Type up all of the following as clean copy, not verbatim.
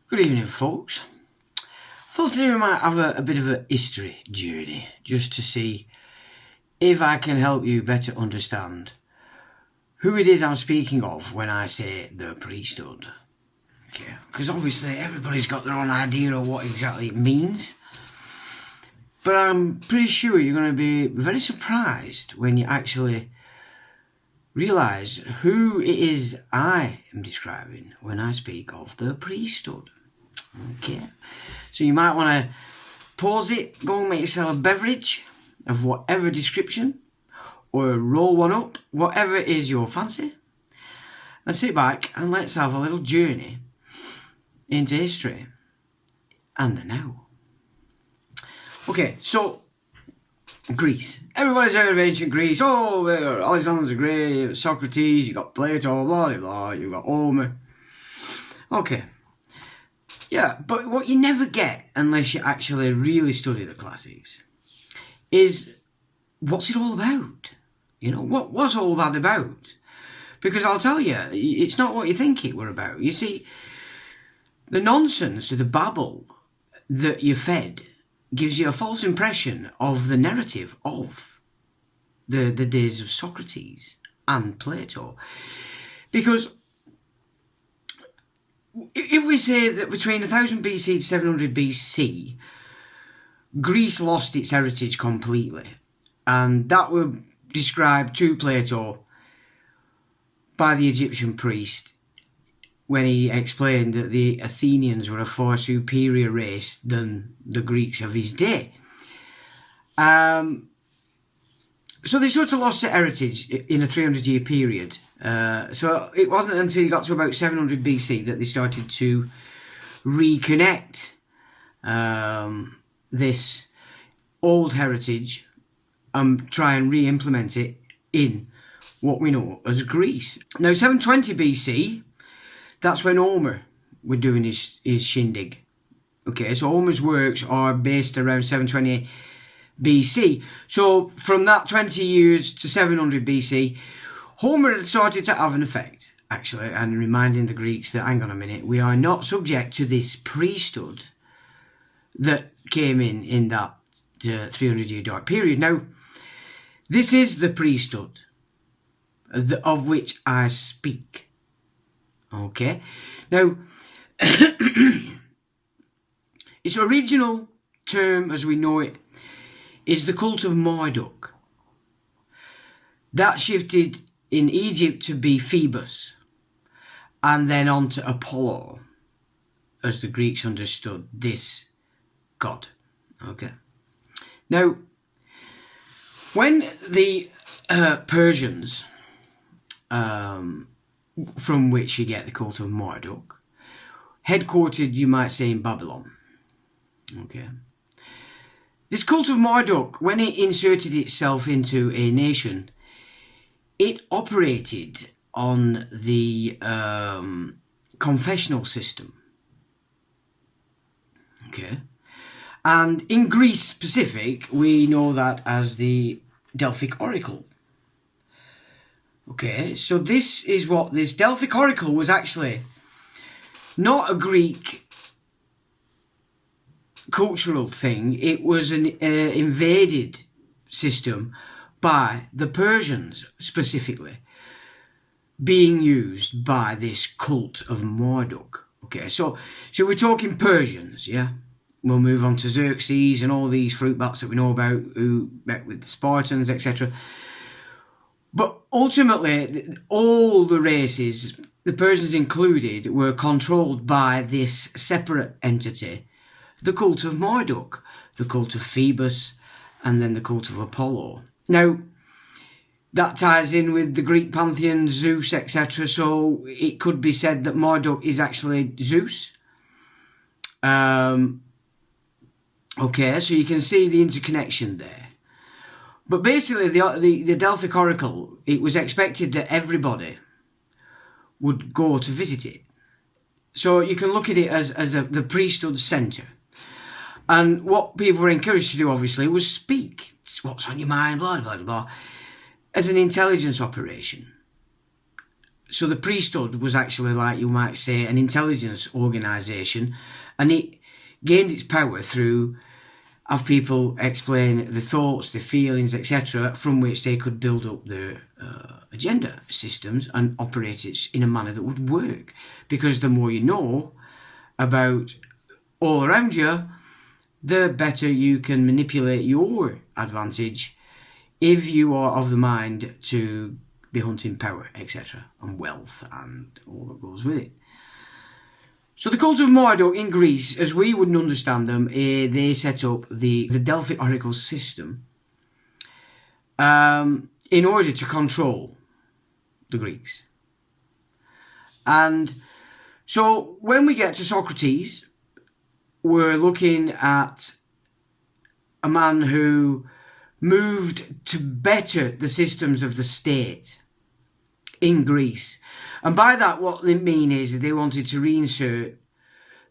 Good evening, folks. I thought today we might have a bit of a history journey, just to see if I can help you better understand who it is I'm speaking of when I say the priesthood. Okay, because obviously everybody's got their own idea of what exactly it means. But I'm pretty sure you're going to be very surprised when you actually realise who it is I am describing when I speak of the priesthood. Okay, so you might want to pause it, go and make yourself a beverage of whatever description, or roll one up, whatever it is your fancy, and sit back and let's have a little journey into history and the now. Okay, so Greece. Everybody's heard of ancient Greece. Oh, Alexander the Great, Socrates, you got Plato, blah blah blah, you got Homer. Okay. Yeah, but what you never get, unless you actually really study the classics, is what's it all about? You know, what's all that about? Because I'll tell you, it's not what you think it were about. You see, the nonsense, the babble that you fed gives you a false impression of the narrative of the days of Socrates and Plato. Because if we say that between 1000 BC to 700 BC, Greece lost its heritage completely, and that would describe to Plato by the Egyptian priest when he explained that the Athenians were a far superior race than the Greeks of his day. So they sort of lost their heritage in a 300-year period. So it wasn't until you got to about 700 BC that they started to reconnect this old heritage and try and re-implement it in what we know as Greece. Now, 720 BC, that's when Homer were doing his shindig. Okay, so Homer's works are based around 720 BC. So from that 20 years to 700 BC, Homer had started to have an effect, actually, and reminding the Greeks that, hang on a minute, we are not subject to this priesthood that came in that 300-year dark period. Now, this is the priesthood of which I speak. Okay? Now, its original term, as we know it, is the cult of Marduk. That shifted in Egypt to be Phoebus, and then on to Apollo, as the Greeks understood this god. Okay. Now, when the Persians, from which you get the cult of Marduk, headquartered, you might say, in Babylon. Okay. This cult of Marduk, when it inserted itself into a nation, it operated on the confessional system. Okay. And in Greece specific, we know that as the Delphic Oracle. Okay, so this is what this Delphic Oracle was actually not a Greek cultural thing. It was an invaded system by the Persians specifically, being used by this cult of Marduk. Okay, so we're talking Persians, yeah? We'll move on to Xerxes and all these fruit bats that we know about who met with the Spartans, etc. But ultimately, all the races, the Persians included, were controlled by this separate entity, the cult of Marduk, the cult of Phoebus, and then the cult of Apollo. Now, that ties in with the Greek pantheon, Zeus, etc. So it could be said that Marduk is actually Zeus. Okay, so you can see the interconnection there. But basically, the Delphic Oracle, it was expected that everybody would go to visit it. So you can look at it as the priesthood centre. And what people were encouraged to do, obviously, was speak. It's what's on your mind, blah, blah, blah, blah, as an intelligence operation. So the priesthood was actually, like you might say, an intelligence organisation, and it gained its power through have people explain the thoughts, the feelings, etc., from which they could build up their agenda systems and operate it in a manner that would work. Because the more you know about all around you, the better you can manipulate your advantage if you are of the mind to be hunting power, etc., and wealth and all that goes with it. So the cult of Marduk in Greece, as we wouldn't understand them, they set up the Delphic oracle system in order to control the Greeks. And so when we get to Socrates, we're looking at a man who moved to better the systems of the state in Greece. And by that, what they mean is they wanted to reinsert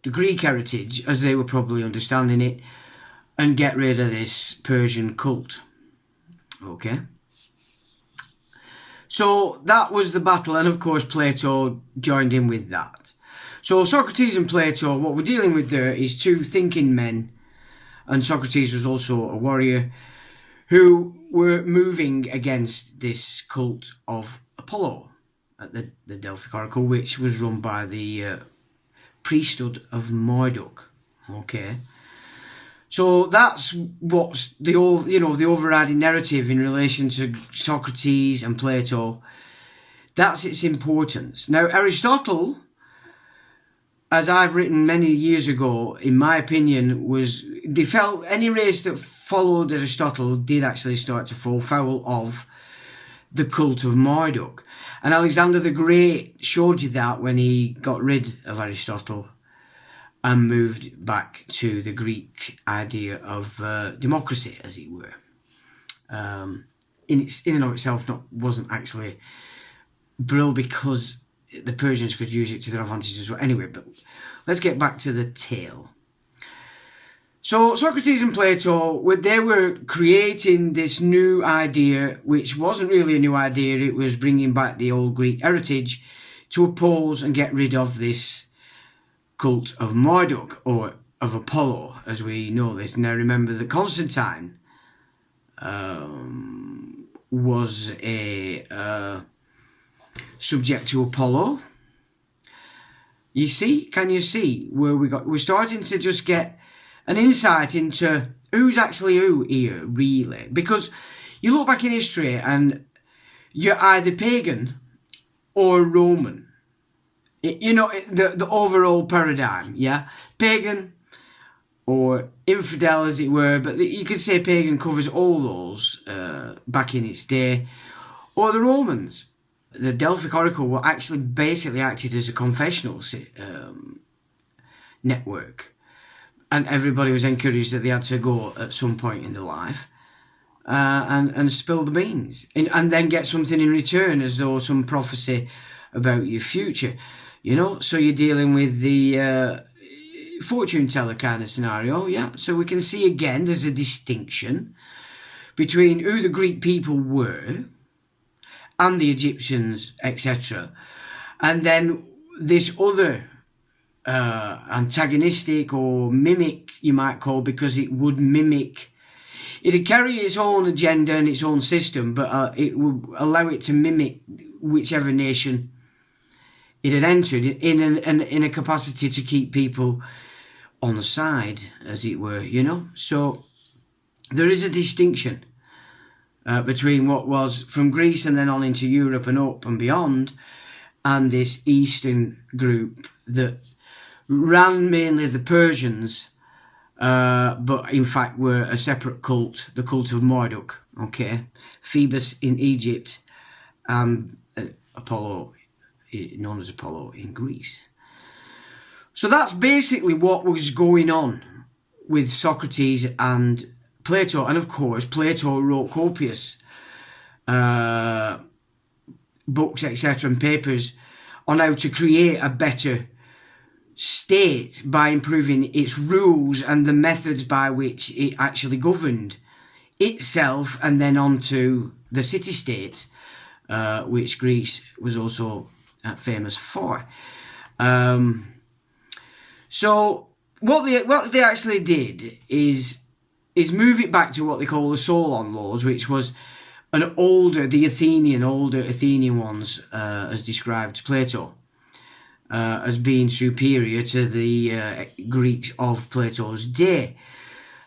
the Greek heritage, as they were probably understanding it, and get rid of this Persian cult. Okay? So that was the battle, and of course Plato joined in with that. So Socrates and Plato, what we're dealing with there is two thinking men, and Socrates was also a warrior, who were moving against this cult of Apollo at the Delphic Oracle, which was run by the Priesthood of Marduk. Okay, so that's what's the overriding narrative in relation to Socrates and Plato. That's its importance. Now, Aristotle, as I've written many years ago, in my opinion, they felt any race that followed Aristotle did actually start to fall foul of the cult of Marduk. And Alexander the Great showed you that when he got rid of Aristotle and moved back to the Greek idea of democracy, as it were. In and of itself wasn't actually brilliant, because the Persians could use it to their advantage as well. Anyway, but let's get back to the tale. So Socrates and Plato, they were creating this new idea, which wasn't really a new idea. It was bringing back the old Greek heritage to oppose and get rid of this cult of Marduk, or of Apollo, as we know this. Now remember that Constantine was a subject to Apollo. You see? Can you see where we're starting to just get an insight into who's actually who here, really? Because you look back in history and you're either pagan or Roman. The overall paradigm, yeah? Pagan or infidel, as it were, but you could say pagan covers all those back in its day. Or the Romans. The Delphic Oracle were actually basically acted as a confessional network. And everybody was encouraged that they had to go at some point in their life and spill the beans. And then get something in return, as though some prophecy about your future. So you're dealing with the fortune teller kind of scenario, yeah? So we can see again there's a distinction between who the Greek people were and the Egyptians, etc. And then this other antagonistic or mimic, you might call, because it would carry its own agenda and its own system, but it would allow it to mimic whichever nation it had entered in a capacity to keep people on the side, as it were, So there is a distinction between what was from Greece and then on into Europe and up and beyond, and this Eastern group that ran mainly the Persians, but in fact were a separate cult, the cult of Marduk, okay? Phoebus in Egypt and Apollo, known as Apollo, in Greece. So that's basically what was going on with Socrates and Plato. And of course, Plato wrote copious books, etc., and papers on how to create a better state by improving its rules and the methods by which it actually governed itself, and then onto the city-states, which Greece was also famous for. So what they actually did is move it back to what they call the Solon laws, which was the older Athenian ones, as described Plato, as being superior to the Greeks of Plato's day.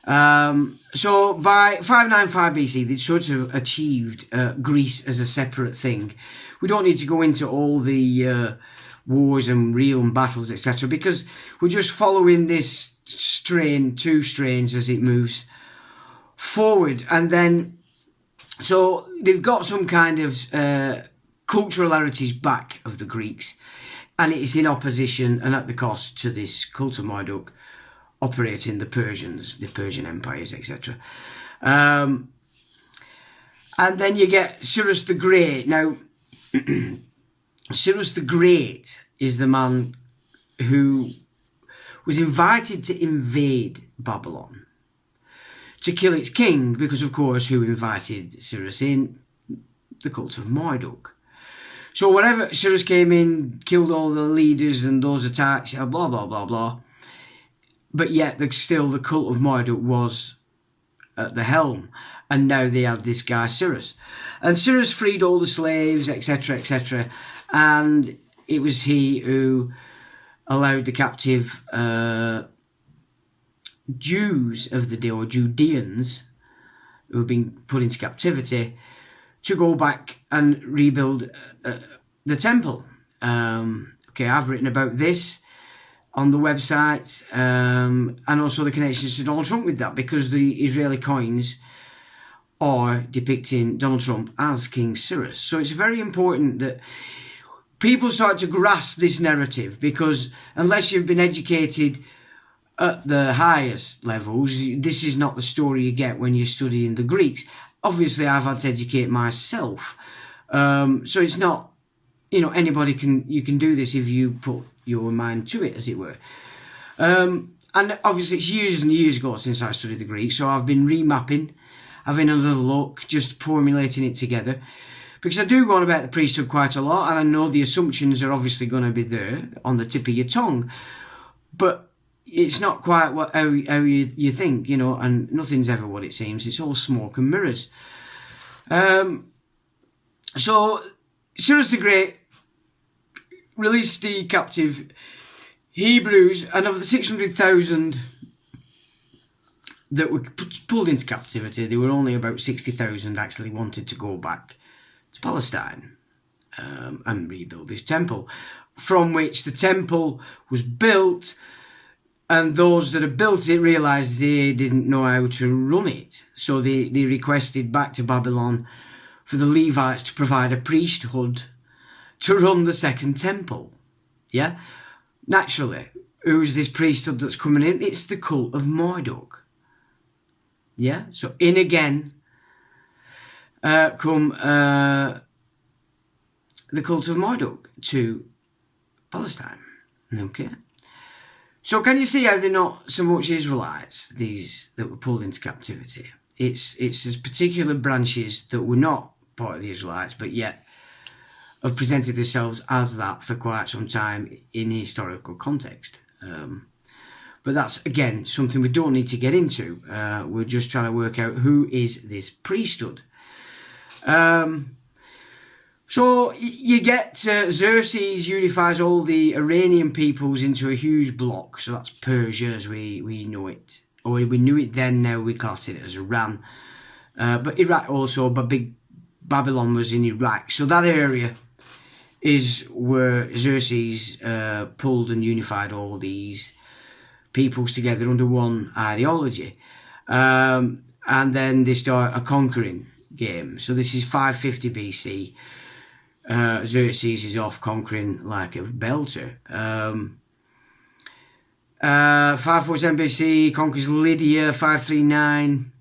So by 595 BC, they sort of achieved Greece as a separate thing. We don't need to go into all the wars and realm battles, etc., because we're just following this two strains as it moves forward. And then, so they've got some kind of cultural heritage back of the Greeks, and it's in opposition and at the cost to this cult of Marduk operating the Persian empires, etc. And then you get Cyrus the Great. Now, Cyrus the Great is the man who was invited to invade Babylon to kill its king, because of course who invited Cyrus in? The cult of Marduk. So whenever Cyrus came in, killed all the leaders and those attacks, blah blah blah blah, but yet still the cult of Marduk was at the helm, and now they had this guy Cyrus, and Cyrus freed all the slaves, etc., etc., and it was he who allowed the captive Jews of the day, or Judeans, who had been put into captivity, to go back and rebuild the temple. Okay, I've written about this on the website, and also the connections to Donald Trump with that, because the Israeli coins are depicting Donald Trump as King Cyrus. So it's very important that people start to grasp this narrative, because unless you've been educated at the highest levels, this is not the story you get when you're studying the Greeks. Obviously, I've had to educate myself. So it's not, anybody you can do this if you put your mind to it, as it were. And obviously it's years and years ago since I studied the Greek, so I've been remapping, having another look, just formulating it together, because I do go on about the priesthood quite a lot, and I know the assumptions are obviously going to be there on the tip of your tongue, but it's not quite how you think, and nothing's ever what it seems. It's all smoke and mirrors. So Cyrus the Great released the captive Hebrews, and of the 600,000 that were pulled into captivity, there were only about 60,000 actually wanted to go back to Palestine and rebuild this temple, from which the temple was built, and those that had built it realised they didn't know how to run it, so they requested back to Babylon for the Levites to provide a priesthood to run the second temple. Yeah? Naturally, who's this priesthood that's coming in? It's the cult of Marduk. Yeah? So in again come the cult of Marduk to Palestine. Okay? So can you see how they're not so much Israelites, these that were pulled into captivity? It's these particular branches that were not part of the Israelites, but yet have presented themselves as that for quite some time in historical context. But that's, again, something we don't need to get into. We're just trying to work out who is this priesthood. So you get Xerxes unifies all the Iranian peoples into a huge block. So that's Persia as we know it. Or we knew it then, now we class it as Iran. But Iraq also, but big Babylon was in Iraq. So that area is where Xerxes pulled and unified all these peoples together under one ideology. And then they start a conquering game. So this is 550 BC. Xerxes is off conquering like a belter. 547 BC, conquers Lydia. 539.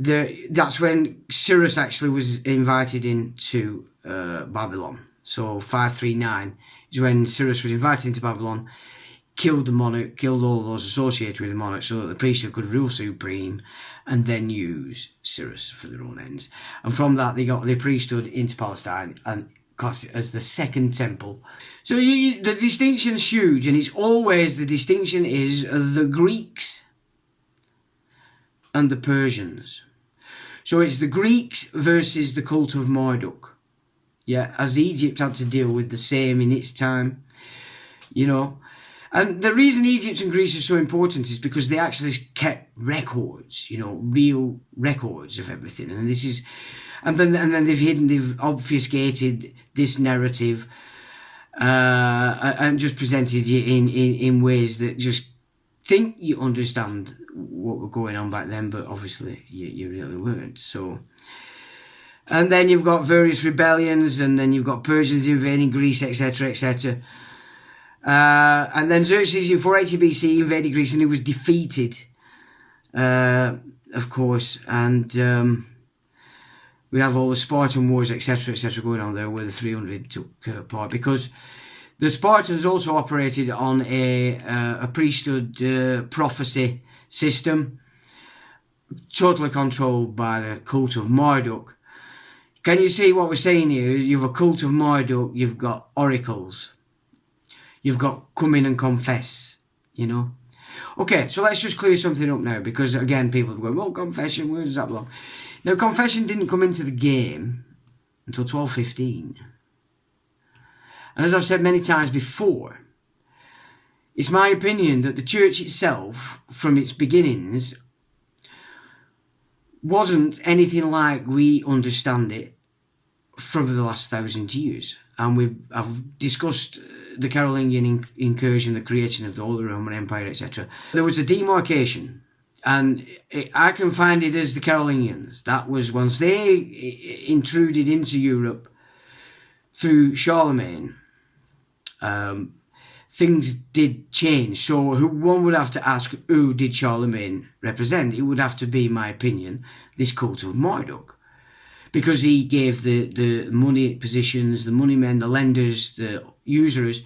That's when Cyrus actually was invited into Babylon. So 539 is when Cyrus was invited into Babylon, killed the monarch, killed all those associated with the monarch so that the priesthood could rule supreme and then use Cyrus for their own ends. And from that, they got the priesthood into Palestine and classed it as the second temple. So the distinction's huge, and it's always, the distinction is the Greeks and the Persians. So it's the Greeks versus the cult of Marduk. Yeah, as Egypt had to deal with the same in its time, you know. And the reason Egypt and Greece are so important is because they actually kept records, you know, real records of everything. And this is, and then they've obfuscated this narrative and just presented it in ways that just think you understand what was going on back then, but obviously you really weren't. So, and then you've got various rebellions, and then you've got Persians invading Greece, etc., etc. And then Xerxes in 480 BC invaded Greece, and he was defeated, of course. And we have all the Spartan wars, etc., etc., going on there, where the 300 took part, because the Spartans also operated on a priesthood prophecy system, totally controlled by the cult of Marduk. Can you see what we're saying here? You have a cult of Marduk, you've got oracles. You've got come in and confess, you know. Okay, so let's just clear something up now, because again, people go, well, confession, where does that belong? Now, confession didn't come into the game until 1215. And as I've said many times before, it's my opinion that the church itself, from its beginnings, wasn't anything like we understand it from the last 1,000 years. And I've discussed the Carolingian incursion, the creation of the Holy Roman Empire, etc. There was a demarcation, and I can find it as the Carolingians. That was once they intruded into Europe through Charlemagne, things did change. So one would have to ask, who did Charlemagne represent? It would have to be, in my opinion, this cult of Marduk. Because he gave the money positions, the money men, the lenders, the usurers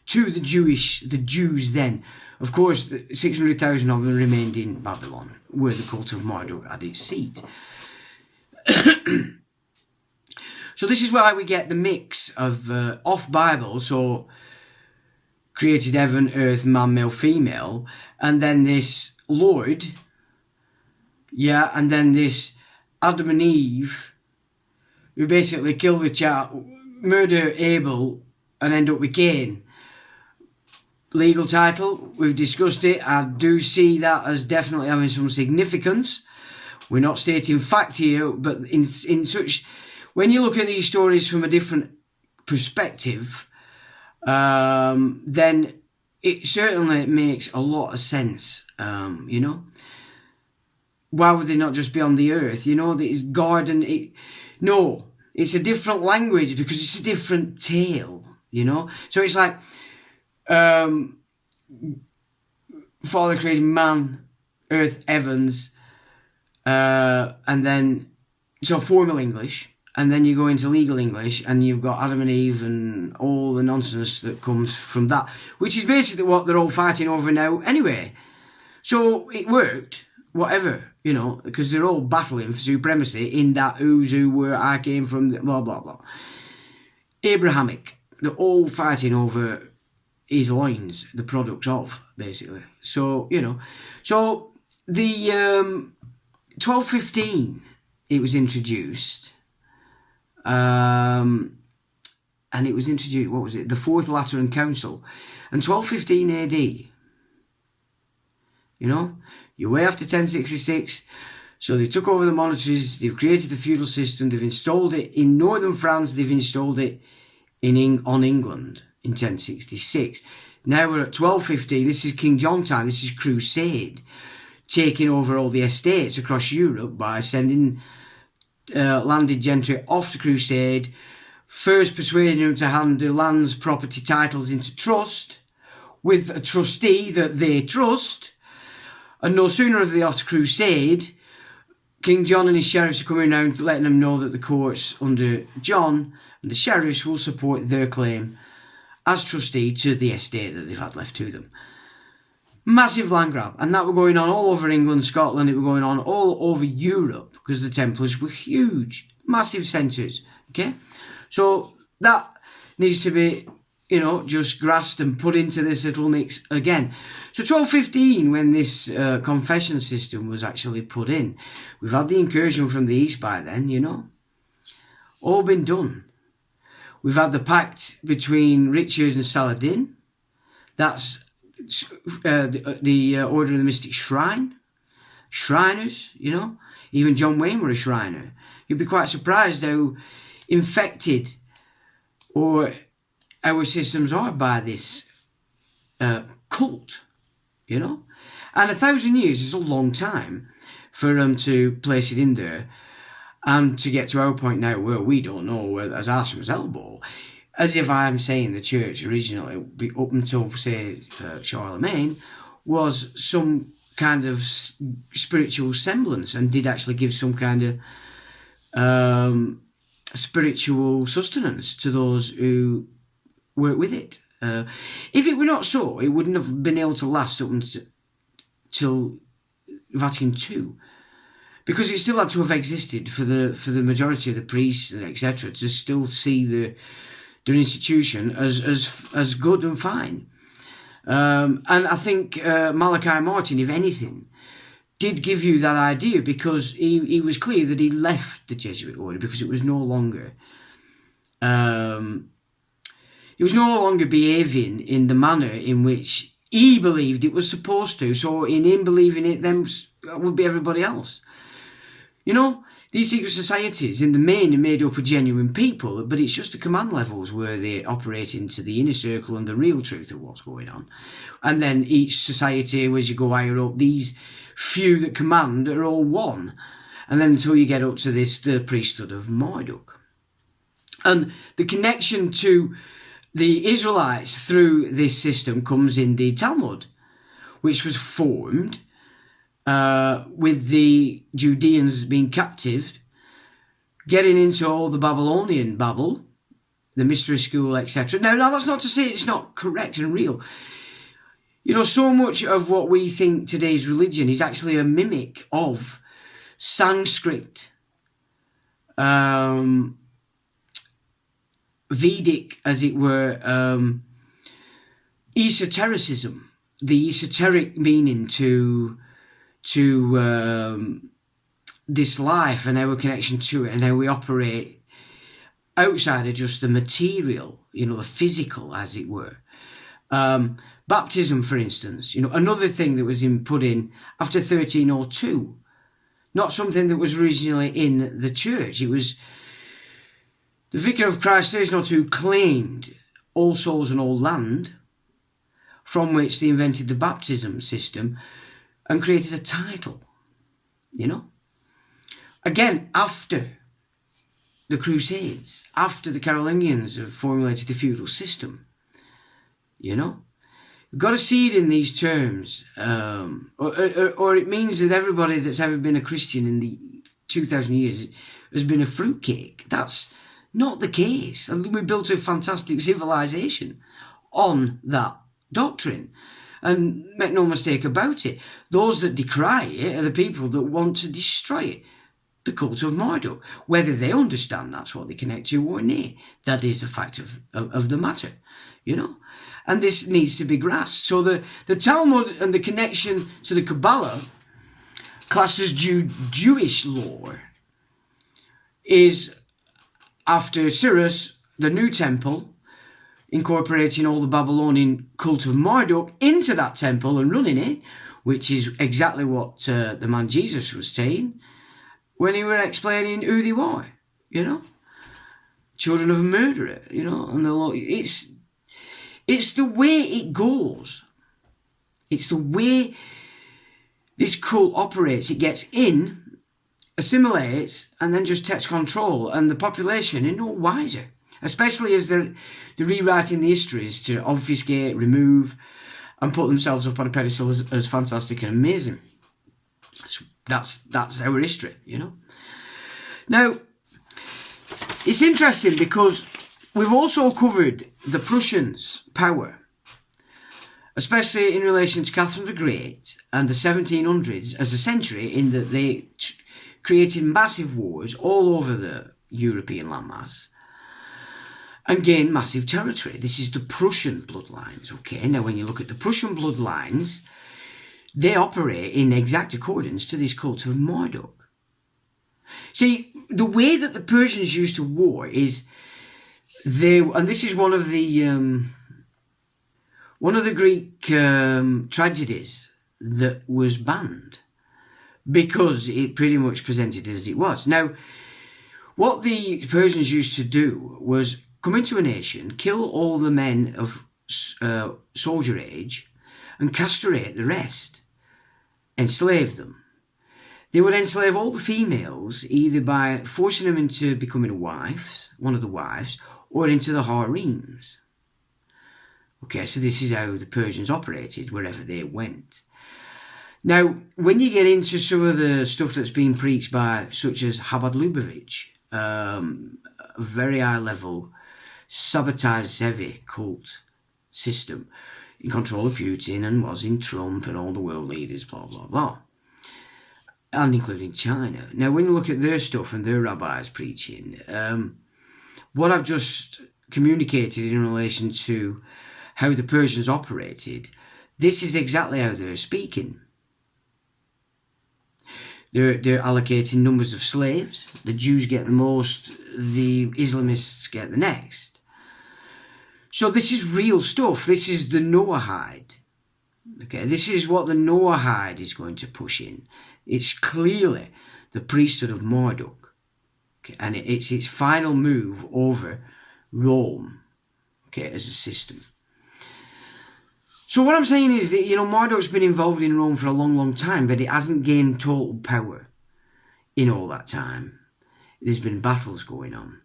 to the Jews then. Of course, 600,000 of them remained in Babylon, where the cult of Marduk had its seat. So this is why we get the mix of off Bible, so created heaven, earth, man, male, female, and then this Lord, yeah, and then this Adam and Eve, who basically kill the child, murder Abel, and end up with Cain. Legal title, we've discussed it. I do see that as definitely having some significance. We're not stating fact here, but in such, when you look at these stories from a different perspective, then it certainly makes a lot of sense, you know. Why would they not just be on the earth? You know, this garden. No, it's a different language because it's a different tale, you know. So it's like, Father created man, earth, heavens, and then, so formal English, and then you go into legal English, and you've got Adam and Eve and all the nonsense that comes from that, which is basically what they're all fighting over now anyway. So it worked. Whatever, you know, because they're all battling for supremacy in that who's who, where I came from, blah, blah, blah. Abrahamic. They're all fighting over his loins, the products of, basically. So, you know. So, the 1215, it was introduced. And it was introduced, what was it? The Fourth Lateran Council. And 1215 AD, you know. You're way after 1066, so they took over the monasteries, they've created the feudal system, they've installed it in northern France, they've installed it on England in 1066. Now we're at 1215, this is King John time, this is Crusade, taking over all the estates across Europe by sending landed gentry off to Crusade, first persuading them to hand their lands, property, titles into trust, with a trustee that they trust. And no sooner are they off to Crusade, King John and his sheriffs are coming around letting them know that the courts under John and the sheriffs will support their claim as trustee to the estate that they've had left to them. Massive land grab. And that were going on all over England, Scotland. It were going on all over Europe because the Templars were huge, massive centres. Okay? So that needs to be, just grasped and put into this little mix again. So 1215, when this confession system was actually put in, we've had the incursion from the east by then, all been done. We've had the pact between Richard and Saladin. That's the Order of the Mystic Shrine. Shriners, even John Wayne were a Shriner. You'd be quite surprised how infected or our systems are by this cult, and 1,000 years is a long time for them to place it in there and to get to our point now where we don't know where there's arse from his elbow, as if I'm saying the church originally, up until say Charlemagne, was some kind of spiritual semblance and did actually give some kind of spiritual sustenance to those who work with it. If it were not so, it wouldn't have been able to last up until Vatican II, because it still had to have existed for the majority of the priests, etc., to still see their institution as good and fine. And I think Malachi Martin, if anything, did give you that idea, because he was clear that he left the Jesuit order because it was no longer behaving in the manner in which he believed it was supposed to. So in him believing it, then would be everybody else. These secret societies in the main are made up of genuine people, but it's just the command levels where they operate into the inner circle and the real truth of what's going on. And then each society, as you go higher up, these few that command are all one. And then until you get up to the priesthood of Marduk. And the connection to the Israelites through this system comes in the Talmud, which was formed with the Judeans being captive, getting into all the Babylonian babble, the mystery school, etc. Now that's not to say it's not correct and real. So much of what we think today's religion is actually a mimic of Sanskrit, Vedic, as it were, esotericism, the esoteric meaning to this life and our connection to it and how we operate outside of just the material, the physical, as it were. Baptism, for instance, another thing that was put in after 1302, not something that was originally in the church. It was the Vicar of Christ 1302 claimed all souls and all land, from which they invented the baptism system and created a title, Again, after the Crusades, after the Carolingians have formulated the feudal system, You've got to see it in these terms, or it means that everybody that's ever been a Christian in the 2,000 years has been a fruitcake. That's not the case. We built a fantastic civilization on that doctrine. And make no mistake about it, those that decry it are the people that want to destroy it. The cult of Marduk. Whether they understand that's what they connect to or nay, that is a fact of the matter, And this needs to be grasped. So the Talmud and the connection to the Kabbalah, classed as Jewish lore, is after Cyrus, the new temple, incorporating all the Babylonian cult of Marduk into that temple and running it, which is exactly what the man Jesus was saying when he were explaining who they were, children of a murderer, and the law. It's the way it goes. It's the way this cult operates. It gets in, assimilates, and then just takes control, and the population is no wiser. Especially as they're rewriting the histories to obfuscate, remove, and put themselves up on a pedestal as fantastic and amazing. That's our history, Now, it's interesting because we've also covered the Prussians' power especially in relation to Catherine the Great and the 1700s as a century, in that they created massive wars all over the European landmass and gained massive territory. This is the Prussian bloodlines, okay? Now, when you look at the Prussian bloodlines, they operate in exact accordance to this cult of Marduk. See, the way that the Persians used to war is and this is one of the Greek tragedies that was banned because it pretty much presented as it was. Now, what the Persians used to do was come into a nation, kill all the men of soldier age, and castrate the rest, enslave them. They would enslave all the females either by forcing them into becoming one of the wives, or into the harems. Okay, so this is how the Persians operated wherever they went. Now, when you get into some of the stuff that's been preached by such as Chabad Lubavitch, a very high level sabotage-heavy cult system in control of Putin and was in Trump and all the world leaders, blah, blah, blah, and including China. Now, when you look at their stuff and their rabbis preaching, what I've just communicated in relation to how the Persians operated, this is exactly how they're speaking. They're allocating numbers of slaves. The Jews get the most, the Islamists get the next. So this is real stuff. This is the Noahide. Okay, this is what the Noahide is going to push in. It's clearly the priesthood of Marduk. Okay, and it's its final move over Rome, okay, as a system. So what I'm saying is that, Marduk's been involved in Rome for a long, long time, but it hasn't gained total power in all that time. There's been battles going on,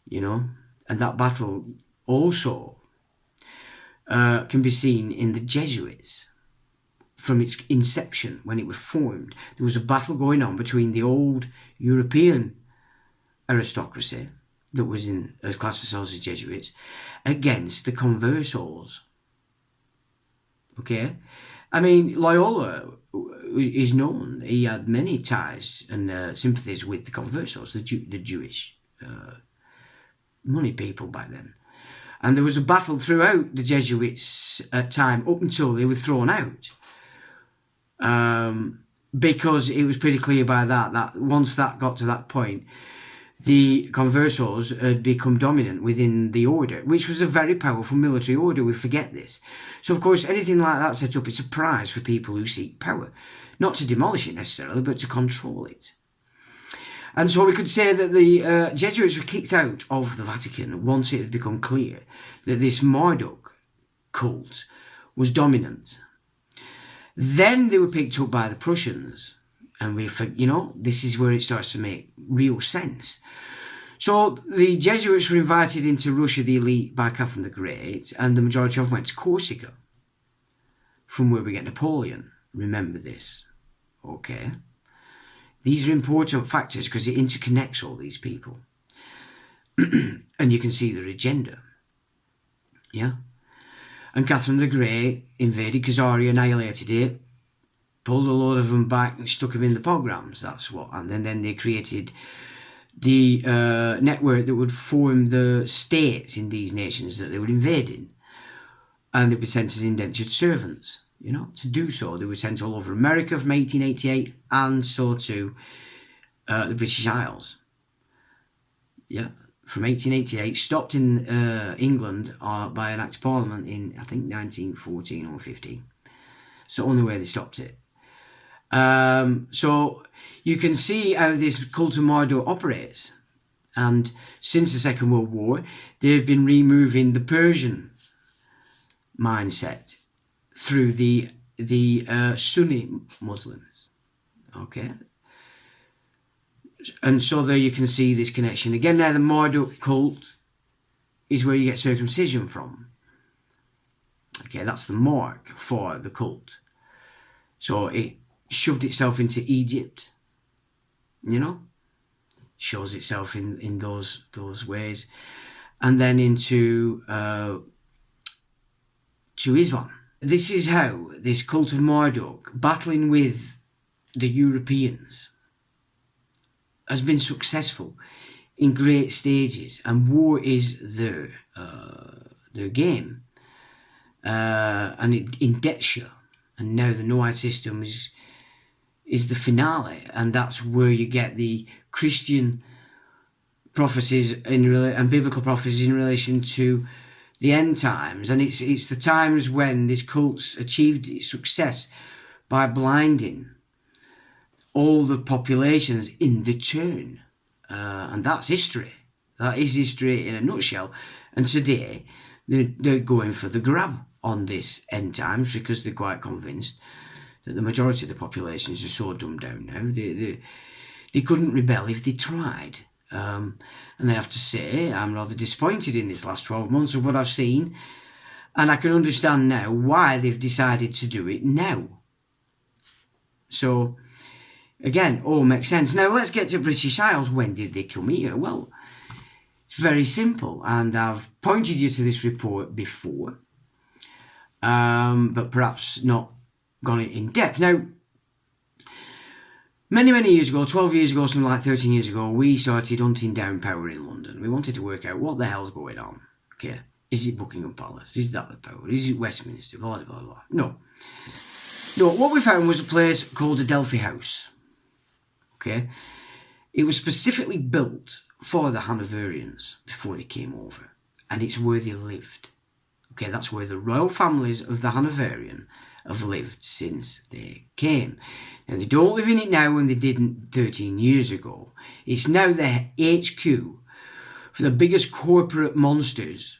and that battle also can be seen in the Jesuits. From its inception, when it was formed, there was a battle going on between the old European aristocracy that was in a class of themselves as Jesuits against the conversos. Okay, I mean, Loyola is known. He had many ties and sympathies with the conversos, the Jewish money people back then. And there was a battle throughout the Jesuits' time up until they were thrown out. Because it was pretty clear by that once that got to that point, the conversos had become dominant within the order, which was a very powerful military order. We forget this. So, of course, anything like that set up, it's a prize for people who seek power. Not to demolish it necessarily, but to control it. And so we could say that the Jesuits were kicked out of the Vatican once it had become clear that this Marduk cult was dominant. Then they were picked up by the Prussians, and this is where it starts to make real sense. So the Jesuits were invited into Russia, the elite, by Catherine the Great, and the majority of them went to Corsica, from where we get Napoleon. Remember this, okay? These are important factors because it interconnects all these people. And you can see their agenda, yeah? And Catherine the Great invaded Khazaria, annihilated it, pulled a load of them back and stuck them in the pogroms. That's what. And then they created the network that would form the states in these nations that they were invading. And they were sent as indentured servants, to do so. They were sent all over America from 1888 and so to the British Isles. Yeah. From 1888, stopped in England by an Act of Parliament in, I think, 1914 or 15. It's the only way they stopped it. So you can see how this cult of Marduk operates. And since the Second World War, they've been removing the Persian mindset through the Sunni Muslims. Okay? And so there you can see this connection. Again, now the Marduk cult is where you get circumcision from. Okay, that's the mark for the cult. So it shoved itself into Egypt, shows itself in those ways, and then into to Islam. this is how this cult of Marduk, battling with the Europeans, has been successful in great stages, and war is their game, and it indebts you. And now the Noahide system is the finale, and that's where you get the Christian prophecies and biblical prophecies in relation to the end times. And it's the times when this cult's achieved its success by blinding all the populations in the turn, and that's history. That is history in a nutshell. And today they're going for the grab on this end times, because they're quite convinced that the majority of the populations are so dumbed down now they couldn't rebel if they tried. And I have to say, I'm rather disappointed in this last 12 months of what I've seen, and I can understand now why they've decided to do it now. So again, all makes sense. Now let's get to British Isles. When did they come here? Well, it's very simple, and I've pointed you to this report before, but perhaps not gone in depth. Now, many years ago, 12 years ago, something like 13 years ago, we started hunting down power in London. We wanted to work out what the hell's going on. Okay, is it Buckingham Palace? Is that the power? Is it Westminster? Blah, blah, blah. No, what we found was a place called Adelphi House. Okay, it was specifically built for the Hanoverians before they came over, and it's where they lived. Okay, that's where the royal families of the Hanoverian have lived since they came. Now, they don't live in it now, and they didn't 13 years ago. It's now the HQ for the biggest corporate monsters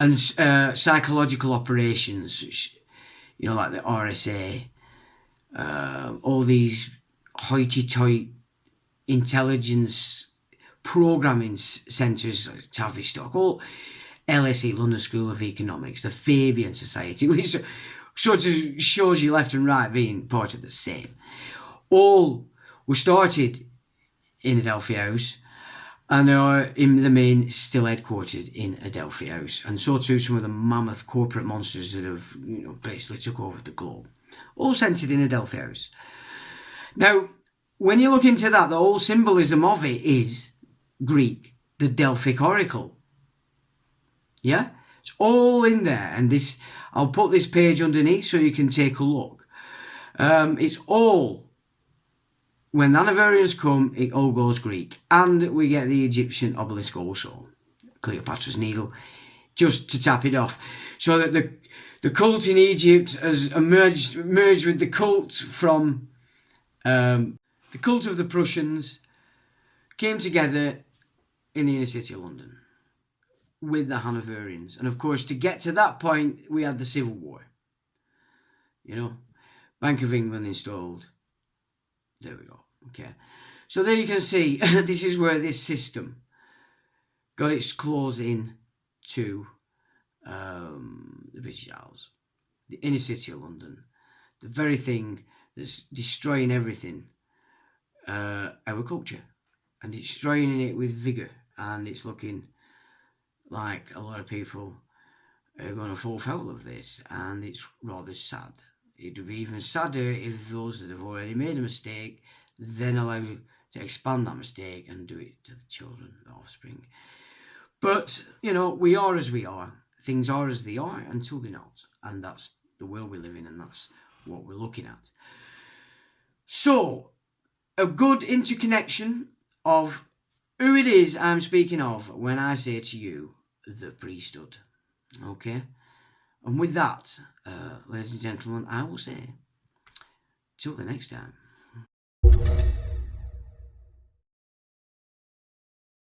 and psychological operations, you know, like the RSA, all these hoity-toity intelligence programming centres like Tavistock, all LSE, London School of Economics, the Fabian Society, which sort of shows you left and right being part of the same. All were started in Adelphi House, and are in the main still headquartered in Adelphi House, and so too some of the mammoth corporate monsters that have, you know, basically took over the globe, all centred in Adelphi House. Now, when you look into that, the whole symbolism of it is Greek, the Delphic oracle. Yeah, it's all in there, and this, I'll put this page underneath so you can take a look. It's all, when the Hanoverians come, it all goes Greek, and we get the Egyptian obelisk also, Cleopatra's Needle, just to tap it off, so that the cult in Egypt has merged with the cult from the cult of the Prussians, came together in the inner city of London with the Hanoverians. And of course, to get to that point, we had the Civil War. You know, Bank of England installed. There we go. Okay. So there you can see, this is where this system got its claws in to the British Isles, the inner city of London, the very thing that's destroying everything, our culture, and destroying it with vigour, and it's looking like a lot of people are going to fall foul of this, and it's rather sad. It would be even sadder if those that have already made a mistake then allow to expand that mistake and do it to the children, the offspring. But, you know, we are as we are. Things are as they are until they're not. And that's the world we live in, and that's what we're looking at. So, a good interconnection of who it is I'm speaking of when I say to you, the priesthood. Okay? And with that, ladies and gentlemen, I will say, till the next time.